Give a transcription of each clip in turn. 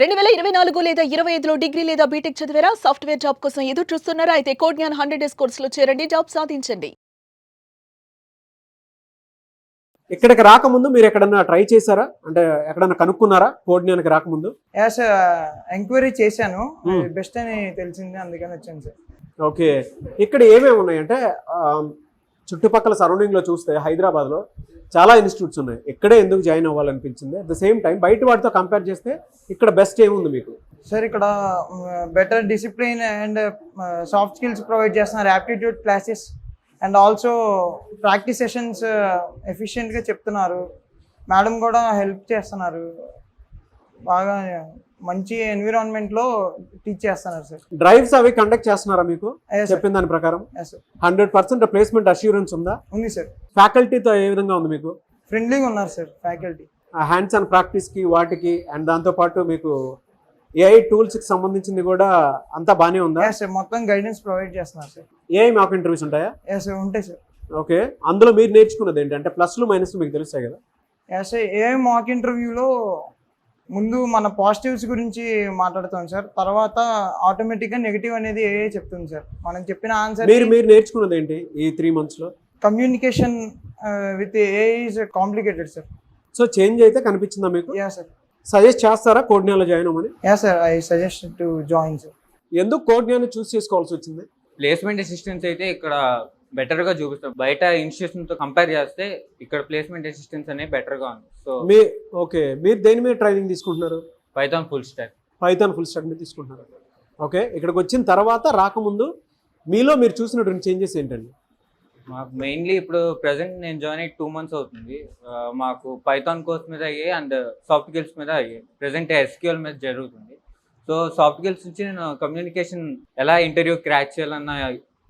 2024 లేదా 25లో డిగ్రీ లేదా బీటెక్ చదివారా? సాఫ్ట్‌వేర్ జాబ్ కోసం ఎదురు చూస్తున్నారా? అయితే కోడ్ జ్ఞాన్ 100 డేస్ కోర్సులో చేరండి. జాబ్ సాధించండి. ఇక్కడికి రాకముందు మీరు ఎక్కడన్నా ట్రై చేశారా? అంటే ఎక్కడన్నా కనుక్కున్నారా కోడ్ జ్ఞాన్‌కి రాకముందు? యాస్ ఎంక్వైరీ చేశాను. Hmm. బెస్ట్ అని తెలిసింది, అందుకని వచ్చాను సార్. ఓకే. ఇక్కడ ఏమేమి ఉన్నాయంటే చుట్టుపక్కల సరౌండింగ్లో చూస్తే హైదరాబాద్లో చాలా ఇన్స్టిట్యూట్స్ ఉన్నాయి. ఇక్కడే ఎందుకు జాయిన్ అవ్వాలనిపించింది? అట్ ద సేమ్ టైం బయట వాటితో కంపేర్ చేస్తే ఇక్కడ బెస్ట్ ఏముంది మీకు? సార్ ఇక్కడ better discipline and soft skills provide చేస్తున్నారు, aptitude classes and also practice sessions ఎఫిషియెంట్గా చెప్తున్నారు. మేడం కూడా హెల్ప్ చేస్తున్నారు, బాగా మంచి ఎన్విరాన్మెంట్లో టీచ్ చేస్తున్నారు సార్. డ్రైవ్స్ అవి కండక్ట్ చేస్తున్నారా మీకు? Yes, sir. చెప్పిన దాని ప్రకారం Yes, sir. 100% ప్లేస్మెంట్ అష్యూరెన్స్ ఉందా? ఉంది సార్. ఫ్యాకల్టీతో ఏ విధంగా ఉంది మీకు? ఫ్రెండ్లీగా ఉన్నారు సార్ ఫ్యాకల్టీ. హ్యాండ్స్ ఆన్ ప్రాక్టీస్కి వాటికి అండ్ దాంతోపాటు మీకు ఏఐ టూల్స్కి సంబంధించింది కూడా అంతా బాగానే ఉందా? ఎస్ సార్, మొత్తం గైడెన్స్ ప్రొవైడ్ చేస్తున్నారు సార్. ఏఐ మాక్ ఇంటర్వ్యూస్ ఉంటాయా? ఎస్ సార్, ఉంటాయి సార్. ఓకే. అందులో మీరు నేర్చుకున్నది ఏంటంటే ప్లస్లు మైనస్లు మీకు తెలుస్తాయి కదా? ఎస్ సార్, ఏ మాక్ ఇంటర్వ్యూలో ముందు మన పాజిటివ్స్ గురించి మాట్లాడుతాం సార్, తర్వాత ఆటోమేటిక్గా నెగిటివ్ అనేది ఏ చెప్తుంది సార్. మనం చెప్పిన ఆన్సర్ మీరు నేర్చుకున్నది ఏంటి ఈ 3 monthsలో? Communication with a ease complicated sir. So change అయితే కనిపించిందా మీకు? Yeah sir. సజెస్ట్ చేస్తారా కోడ్ జ్ఞాన్లో జాయిన్ అవ్వమని? Yeah sir, I suggest to join sir. ఎందుకు కోడ్ జ్ఞాన్ చూస్ చేసుకోవాల్సి వచ్చింది? ప్లేస్మెంట్ అసిస్టెన్స్ అయితే ఇక్కడ బెటర్గా చూపిస్తాం. బయట ఇన్స్టిట్యూషన్తో కంపేర్ చేస్తే ఇక్కడ ప్లేస్మెంట్ అసిస్టెన్స్ అనేది బెటర్గా ఉంది. సో మీరు దేని మీద ట్రైనింగ్ తీసుకుంటున్నారు? Python full stack. Python full stock మీద తీసుకుంటున్నారు. ఓకే. ఇక్కడికి వచ్చిన తర్వాత రాకముందు మీలో మీరు చూసినటువంటి చేంజెస్ ఏంటండి? మాకు మెయిన్లీ ఇప్పుడు ప్రజెంట్ నేను జాయిన్ అయ్యి 2 months అవుతుంది. మాకు పైథాన్ కోర్స్ మీద అయ్యాయి అండ్ సాఫ్ట్ స్కిల్స్ మీద అయ్యాయి. ప్రజెంట్ ఎస్క్యూఎల్ మీద జరుగుతుంది. సో సాఫ్ట్ స్కిల్స్ నుంచి నేను కమ్యూనికేషన్ ఎలా ఇంటర్వ్యూ క్రాక్ చేయాలన్న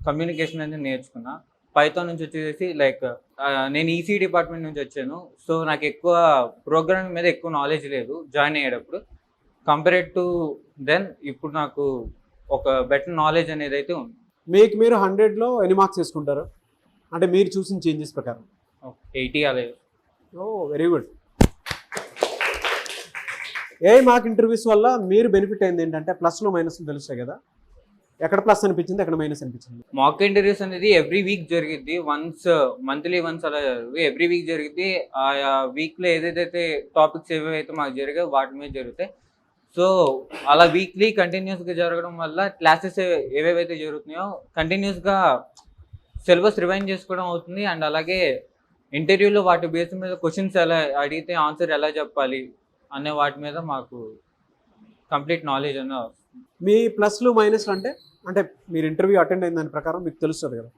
కమ్యూనికేషన్ అనేది నేర్చుకున్నా. పైథాన్ నుంచి వచ్చేసి లైక్ నేను ఈసీ డిపార్ట్మెంట్ నుంచి వచ్చాను. సో నాకు ఎక్కువ ప్రోగ్రామింగ్ మీద ఎక్కువ నాలెడ్జ్ లేదు జాయిన్ అయ్యేటప్పుడు. కంపేర్డ్ టు దెన్ ఇప్పుడు నాకు ఒక బెటర్ నాలెడ్జ్ అనేది అయితే ఉంది. మీరు 100లో ఎన్ని మార్క్స్ వేసుకుంటారు అంటే మీరు చూసిన చేంజెస్ ప్రకారం? 80 అలా. ఓ, వెరీ గుడ్. ఏ మార్క్ ఇంటర్వ్యూస్ వల్ల మీరు బెనిఫిట్ అయింది ఏంటంటే ప్లస్లు మైనస్లు తెలుస్తాయి కదా? ఎక్కడ ప్లస్ అనిపించింది, ఎక్కడ మైనస్ అనిపించింది? మాక్ ఇంటర్వ్యూస్ అనేది ఎవ్రీ వీక్ జరిగిద్ది. మంత్లీ వన్స్ అలా ఎవ్రీ వీక్ జరిగిద్ది. ఆ వీక్లో ఏదైతే టాపిక్స్ ఏవైతే మాకు జరిగాయో వాటి మీద జరుగుతాయి. సో అలా వీక్లీ కంటిన్యూస్గా జరగడం వల్ల క్లాసెస్ ఏవేవైతే జరుగుతున్నాయో కంటిన్యూస్గా సిలబస్ రివైండ్ చేసుకోవడం అవుతుంది. అండ్ అలాగే ఇంటర్వ్యూలో వాటి బేస్ మీద క్వశ్చన్స్ ఎలా అడిగితే ఆన్సర్ ఎలా చెప్పాలి అనే వాటి మీద మాకు కంప్లీట్ నాలెడ్జ్ అన్న. మీ ప్లస్లు మైనస్లు అంటే మీరు ఇంటర్వ్యూ అటెండ్ అయిన దాని ప్రకారం మీకు తెలుస్తుంది కదా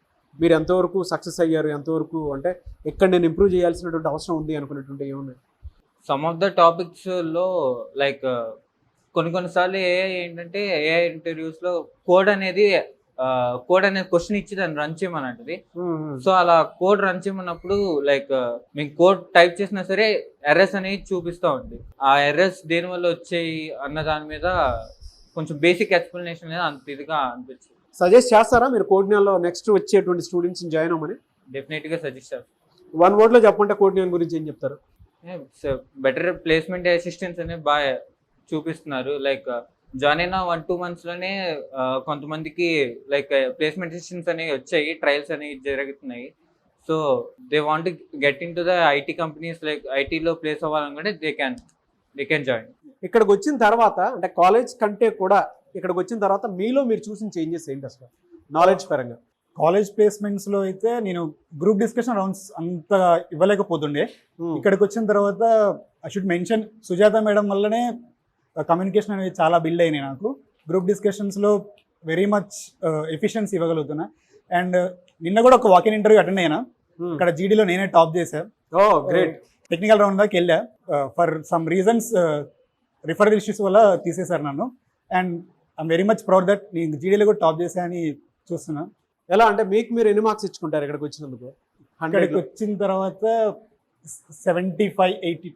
మీరు ఎంతవరకు సక్సెస్ అయ్యారు, ఎంతవరకు అంటే ఎక్కడ నేను ఇంప్రూవ్ చేయాల్సినటువంటి అవసరం ఉంది అనుకునేటువంటి ఏమున్నాయి? సమ్ ఆఫ్ ద టాపిక్స్లో లైక్ కొన్నిసార్లు ఏంటంటే ఏఐ ఇంటర్వ్యూస్లో కోడ్ అనేది క్వశ్చన్ ఇచ్చి దాన్ని రన్ చేయమని అంటది. సో అలా కోడ్ రన్ చేయమన్నప్పుడు లైక్ మేము కోడ్ టైప్ చేసినా సరే ఎర్రర్స్ అనేది చూపిస్తూ ఉంది. ఆ ఎర్రర్స్ దేనివల్ల వచ్చాయి అన్న దాని మీద కొంచెం బేసిక్ ఎక్స్ప్లెనేషన్ అనేది అంత ఇదిగా అనిపించింది. సజెస్ట్ చేస్తారా మీరు కోడ్ జ్ఞాన్లో నెక్స్ట్ వచ్చేటువంటి స్టూడెంట్స్ని జాయిన్ అవ్వమని? డెఫినెట్గా సజెస్ట్ చేస్తాను. 1 wordలో చెప్పంటే కోడ్ జ్ఞాన్ గురించి ఏం చెప్తారు? బెటర్ ప్లేస్మెంట్ అసిస్టెన్స్ అనేది బాగా చూపిస్తున్నారు. లైక్ జాయిన్ అయిన 1-2 monthsలోనే కొంతమందికి లైక్ ప్లేస్మెంట్ అసిస్టెన్స్ అనేవి వచ్చాయి, ట్రయల్స్ అనేవి జరుగుతున్నాయి. So they want get in to the IT companies, like ఐటీలో ప్లేస్ అవ్వాలనుకుంటే దే కెన్ జాయిన్. ఇక్కడికి వచ్చిన తర్వాత అంటే కాలేజ్ కంటే కూడా ఇక్కడికి వచ్చిన తర్వాత మీలో మీరు చూసిన చేంజెస్ ఏంటి అసలు నాలెడ్జ్ పరంగా? కాలేజ్ ప్లేస్మెంట్స్లో అయితే నేను గ్రూప్ డిస్కషన్ రౌండ్స్ అంత ఇవ్వలేకపోతుండే. ఇక్కడికి వచ్చిన తర్వాత I should mention Sujatha madam వల్లనే కమ్యూనికేషన్ అనేది చాలా బిల్డ్ అయినాయి నాకు. గ్రూప్ డిస్కషన్స్లో వెరీ మచ్ ఎఫిషియన్సీ ఇవ్వగలుగుతున్నా. అండ్ నిన్న కూడా ఒక వాకిన్ ఇంటర్వ్యూ అటెండ్ అయినా. ఇక్కడ జీడీలో నేనే టాప్ చేశాను. గ్రేట్. టెక్నికల్ రౌండ్ దాకా వెళ్ళా. For some reasons referral issues వల్ల తీసేశారు నన్ను. And I'm very much proud that నేను జీడీలో కూడా టాప్ చేశానని చూస్తున్నా. ఎలా అంటే మీరు ఎన్ని మార్క్స్ ఇచ్చుకుంటారు ఇక్కడికి వచ్చినందుకు? ఇక్కడికి వచ్చిన తర్వాత 75-80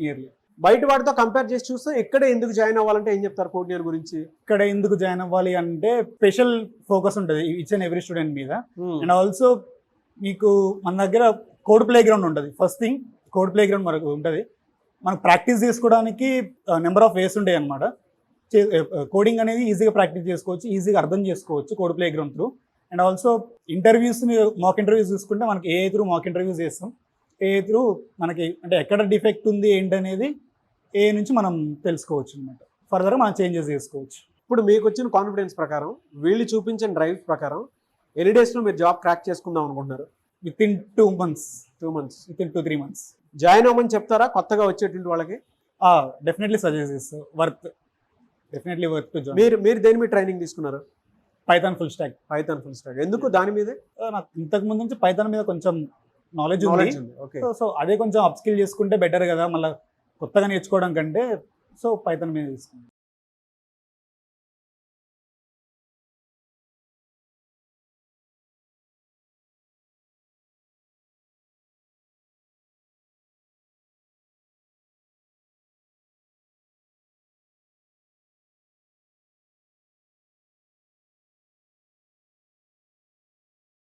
ఇయర్లీ. బయట వాటితో కంపేర్ చేసి చూస్తే ఇక్కడ ఎందుకు జాయిన్ అవ్వాలంటే ఏం చెప్తారు కోడ్ జ్ఞాన్ గురించి? ఇక్కడ ఎందుకు జాయిన్ అవ్వాలి అంటే స్పెషల్ ఫోకస్ ఉంటుంది ఈచ్ అండ్ ఎవ్రీ స్టూడెంట్ మీద. అండ్ ఆల్సో మీకు మన దగ్గర కోడ్ ప్లే గ్రౌండ్ ఉంటుంది. First thing code play ground మనకు ఉంటుంది. మనకు ప్రాక్టీస్ చేసుకోవడానికి నెంబర్ ఆఫ్ వేస్ ఉంటాయి అనమాట. కోడింగ్ అనేది ఈజీగా ప్రాక్టీస్ చేసుకోవచ్చు, ఈజీగా అర్థం చేసుకోవచ్చు code play ground through. And also interviews, mock interviews చూసుకుంటే మనకి ఏఐ త్రూ మాక్ ఇంటర్వ్యూస్ చేస్తాం. ఏఐ త్రూ మనకి అంటే ఎక్కడ డిఫెక్ట్ ఉంది ఏంటనేది ఏఐ నుంచి మనం తెలుసుకోవచ్చు అనమాట. ఫర్దర్గా మనం చేంజెస్ చేసుకోవచ్చు. ఇప్పుడు మీకు వచ్చిన కాన్ఫిడెన్స్ ప్రకారం, వీళ్ళు చూపించిన డ్రైవ్ ప్రకారం ఎన్ని డేస్లో మీరు జాబ్ క్రాక్ చేసుకుందాం అనుకుంటున్నారు? Within 2 months, 2 months. Within 2-3 months. Join అవ్వమని చెప్తారా కొత్తగా వచ్చేటువంటి వాళ్ళకి? డెఫినెట్లీ సజెస్ట్ చేస్తాను. Definitely worth to join. మీరు దేని మీద ట్రైనింగ్ తీసుకున్నారు? Python full stack. Python full stack. ఎందుకు దాని మీదే? నాకు ఇంతకు ముందు నుంచి పైథాన్ మీద కొంచెం నాలెడ్జ్ ఉంది. ఓకే. సో అదే కొంచెం అప్ స్కిల్ చేసుకుంటే బెటర్ కదా, మళ్ళీ కొత్తగా నేర్చుకోవడం కంటే. సో పైథాన్ మీద తీసుకున్నాను.